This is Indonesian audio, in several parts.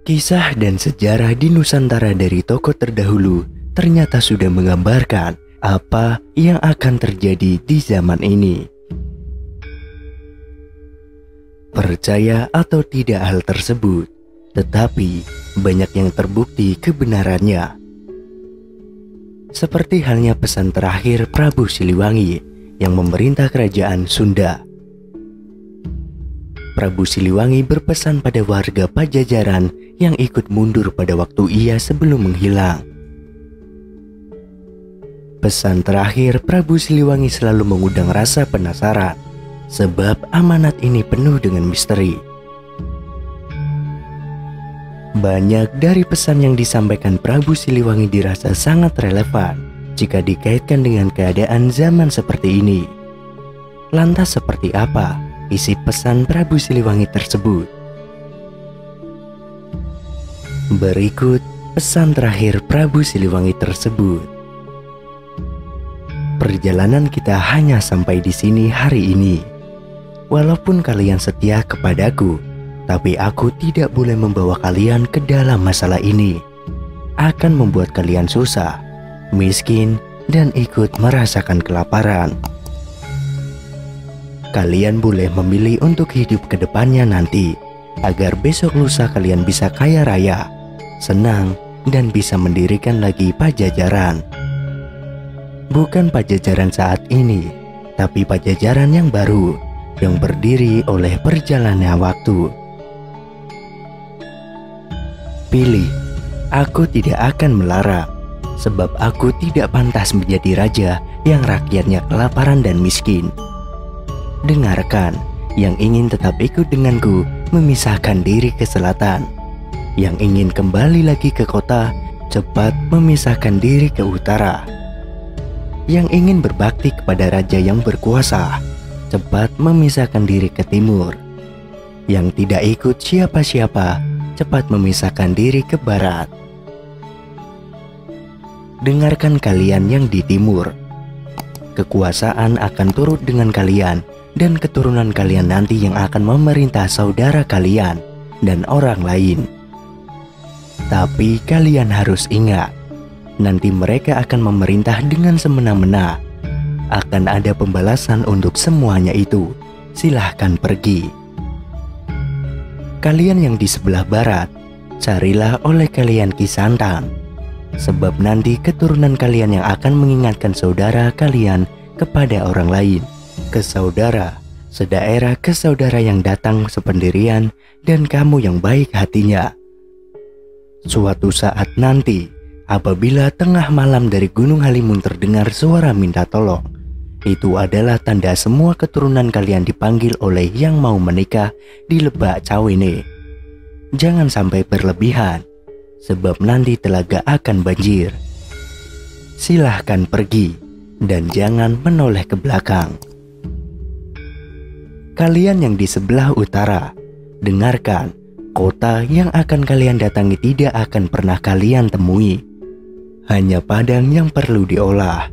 Kisah dan sejarah di Nusantara dari tokoh terdahulu ternyata sudah menggambarkan apa yang akan terjadi di zaman ini. Percaya atau tidak hal tersebut, tetapi banyak yang terbukti kebenarannya. Seperti halnya pesan terakhir Prabu Siliwangi yang memerintah kerajaan Sunda. Prabu Siliwangi berpesan pada warga Pajajaran yang ikut mundur pada waktu ia sebelum menghilang. Pesan terakhir Prabu Siliwangi selalu mengundang rasa penasaran, sebab amanat ini penuh dengan misteri. Banyak dari pesan yang disampaikan Prabu Siliwangi dirasa sangat relevan jika dikaitkan dengan keadaan zaman seperti ini. Lantas seperti apa isi pesan Prabu Siliwangi tersebut? Berikut pesan terakhir Prabu Siliwangi tersebut. Perjalanan kita hanya sampai di sini hari ini. Walaupun kalian setia kepadaku, tapi aku tidak boleh membawa kalian ke dalam masalah ini. Akan membuat kalian susah, miskin, dan ikut merasakan kelaparan. Kalian boleh memilih untuk hidup ke depannya nanti, agar besok lusa kalian bisa kaya raya, senang, dan bisa mendirikan lagi Pajajaran. Bukan Pajajaran saat ini, tapi Pajajaran yang baru, yang berdiri oleh perjalannya waktu. Pilih, aku tidak akan melarang, sebab aku tidak pantas menjadi raja yang rakyatnya kelaparan dan miskin. Dengarkan, yang ingin tetap ikut denganku memisahkan diri ke selatan. Yang ingin kembali lagi ke kota, cepat memisahkan diri ke utara. Yang ingin berbakti kepada raja yang berkuasa, cepat memisahkan diri ke timur. Yang tidak ikut siapa-siapa, cepat memisahkan diri ke barat. Dengarkan kalian yang di timur. Kekuasaan akan turut dengan kalian dan keturunan kalian nanti yang akan memerintah saudara kalian dan orang lain. Tapi kalian harus ingat, nanti mereka akan memerintah dengan semena-mena. Akan ada pembalasan untuk semuanya itu. Silahkan pergi. Kalian yang di sebelah barat, carilah oleh kalian Kisantan, sebab nanti keturunan kalian yang akan mengingatkan saudara kalian kepada orang lain. Ke saudara, sedaerah ke saudara yang datang sependirian, dan kamu yang baik hatinya. Suatu saat nanti, apabila tengah malam dari Gunung Halimun terdengar suara minta tolong, itu adalah tanda semua keturunan kalian dipanggil oleh yang mau menikah di Lebak Cawene. Jangan sampai berlebihan, sebab nanti telaga akan banjir. Silahkan pergi, dan jangan menoleh ke belakang. Kalian yang di sebelah utara, dengarkan, kota yang akan kalian datangi tidak akan pernah kalian temui. Hanya padang yang perlu diolah.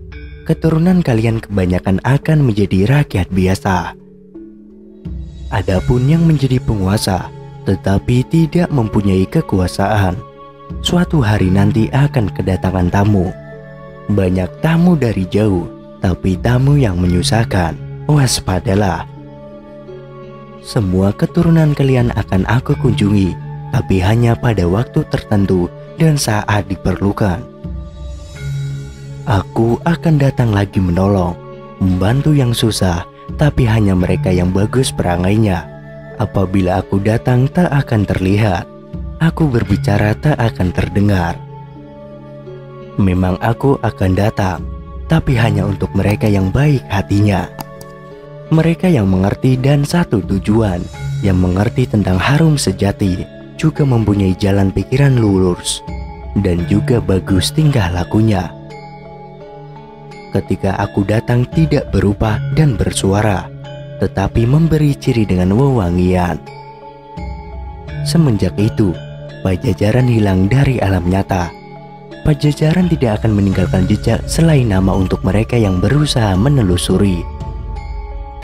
Keturunan kalian kebanyakan akan menjadi rakyat biasa. Adapun yang menjadi penguasa, tetapi tidak mempunyai kekuasaan, suatu hari nanti akan kedatangan tamu. Banyak tamu dari jauh, tapi tamu yang menyusahkan. Waspadalah. Semua keturunan kalian akan aku kunjungi, tapi hanya pada waktu tertentu dan saat diperlukan. Aku akan datang lagi menolong, membantu yang susah, tapi hanya mereka yang bagus perangainya. Apabila aku datang tak akan terlihat, aku berbicara tak akan terdengar. Memang aku akan datang, tapi hanya untuk mereka yang baik hatinya. Mereka yang mengerti dan satu tujuan, yang mengerti tentang harum sejati, juga mempunyai jalan pikiran lurus, dan juga bagus tingkah lakunya. Ketika aku datang tidak berupa dan bersuara, tetapi memberi ciri dengan wewangian. Semenjak itu, Pajajaran hilang dari alam nyata. Pajajaran tidak akan meninggalkan jejak selain nama untuk mereka yang berusaha menelusuri.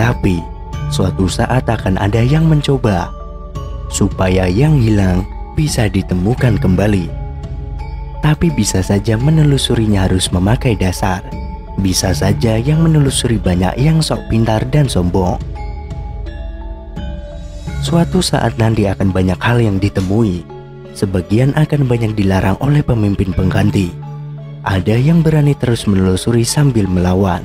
Tapi suatu saat akan ada yang mencoba, supaya yang hilang bisa ditemukan kembali. Tapi bisa saja menelusurinya harus memakai dasar. Bisa saja yang menelusuri banyak yang sok pintar dan sombong. Suatu saat nanti akan banyak hal yang ditemui. Sebagian akan banyak dilarang oleh pemimpin pengganti. Ada yang berani terus menelusuri sambil melawan.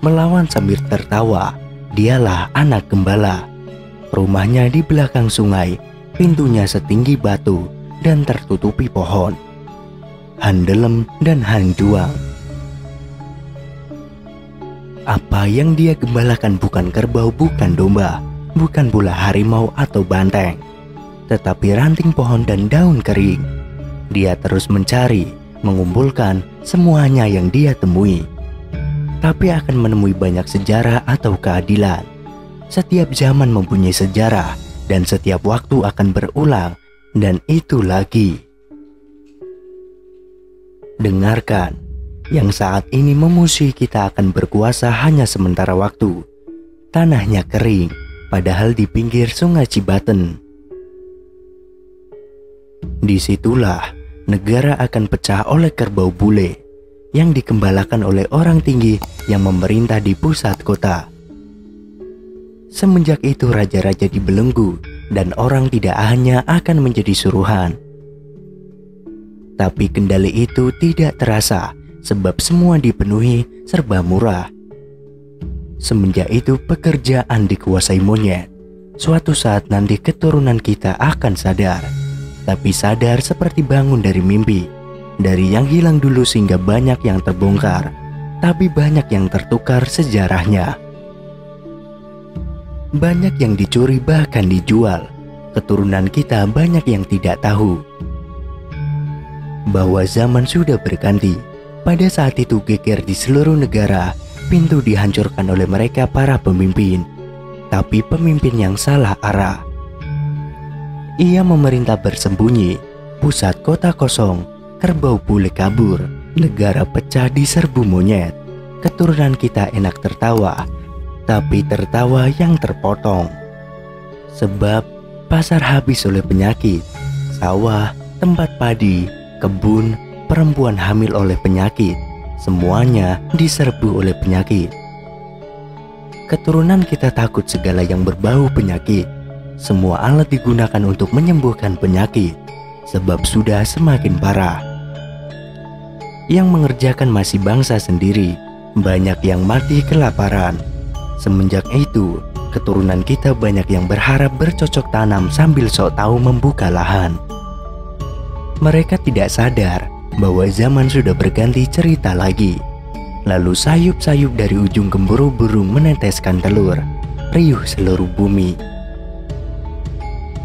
Melawan sambil tertawa. Dialah anak gembala. Rumahnya di belakang sungai, pintunya setinggi batu dan tertutupi pohon. Handelem dan Hanjuang. Apa yang dia gembalakan bukan kerbau, bukan domba, bukan pula harimau atau banteng, tetapi ranting pohon dan daun kering. Dia terus mencari, mengumpulkan semuanya yang dia temui. Tapi akan menemui banyak sejarah atau keadilan. Setiap zaman mempunyai sejarah dan setiap waktu akan berulang, dan itu lagi. Dengarkan, yang saat ini memusuhi kita akan berkuasa hanya sementara waktu. Tanahnya kering, padahal di pinggir sungai Cibaten. Disitulah negara akan pecah oleh kerbau bule yang dikembalakan oleh orang tinggi yang memerintah di pusat kota. Semenjak itu raja-raja dibelenggu dan orang tidak hanya akan menjadi suruhan. Tapi kendali itu tidak terasa sebab semua dipenuhi serba murah. Semenjak itu pekerjaan dikuasai monyet. Suatu saat nanti keturunan kita akan sadar. Tapi sadar seperti bangun dari mimpi. Dari yang hilang dulu sehingga banyak yang terbongkar. Tapi banyak yang tertukar sejarahnya. Banyak yang dicuri bahkan dijual. Keturunan kita banyak yang tidak tahu bahwa zaman sudah berganti. Pada saat itu geger di seluruh negara, pintu dihancurkan oleh mereka para pemimpin. Tapi pemimpin yang salah arah. Ia memerintah bersembunyi, pusat kota kosong, kerbau bule kabur, negara pecah di serbu monyet. Keturunan kita enak tertawa, tapi tertawa yang terpotong. Sebab pasar habis oleh penyakit, sawah, tempat padi, kebun, perempuan hamil oleh penyakit, semuanya diserbu oleh penyakit. Keturunan kita takut segala yang berbau penyakit. Semua alat digunakan untuk menyembuhkan penyakit, sebab sudah semakin parah. Yang mengerjakan masih bangsa sendiri, banyak yang mati kelaparan. Semenjak itu, keturunan kita banyak yang berharap bercocok tanam sambil sok tahu membuka lahan. Mereka tidak sadar bahwa zaman sudah berganti cerita lagi. Lalu sayup-sayup dari ujung gemuruh burung meneteskan telur, riuh seluruh bumi.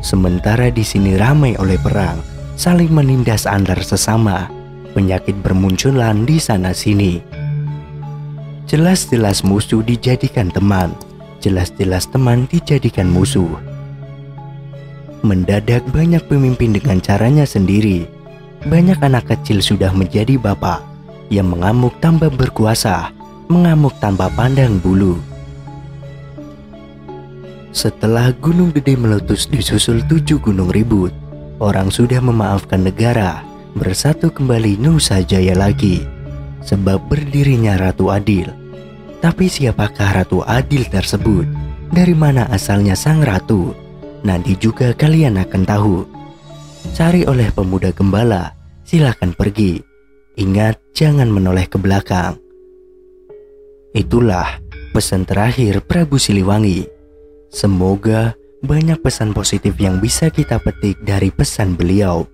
Sementara di sini ramai oleh perang, saling menindas antar sesama. Penyakit bermunculan di sana sini. Jelas-jelas musuh dijadikan teman, jelas-jelas teman dijadikan musuh. Mendadak banyak pemimpin dengan caranya sendiri. Banyak anak kecil sudah menjadi bapak yang mengamuk tanpa berkuasa, mengamuk tanpa pandang bulu. Setelah gunung gede meletus disusul 7 gunung ribut, orang sudah memaafkan negara, bersatu kembali Nusa Jaya lagi, sebab berdirinya Ratu Adil. Tapi siapakah Ratu Adil tersebut? Dari mana asalnya sang ratu? Nanti juga kalian akan tahu. Cari oleh pemuda gembala, silakan pergi. Ingat, jangan menoleh ke belakang. Itulah pesan terakhir Prabu Siliwangi. Semoga banyak pesan positif yang bisa kita petik dari pesan beliau.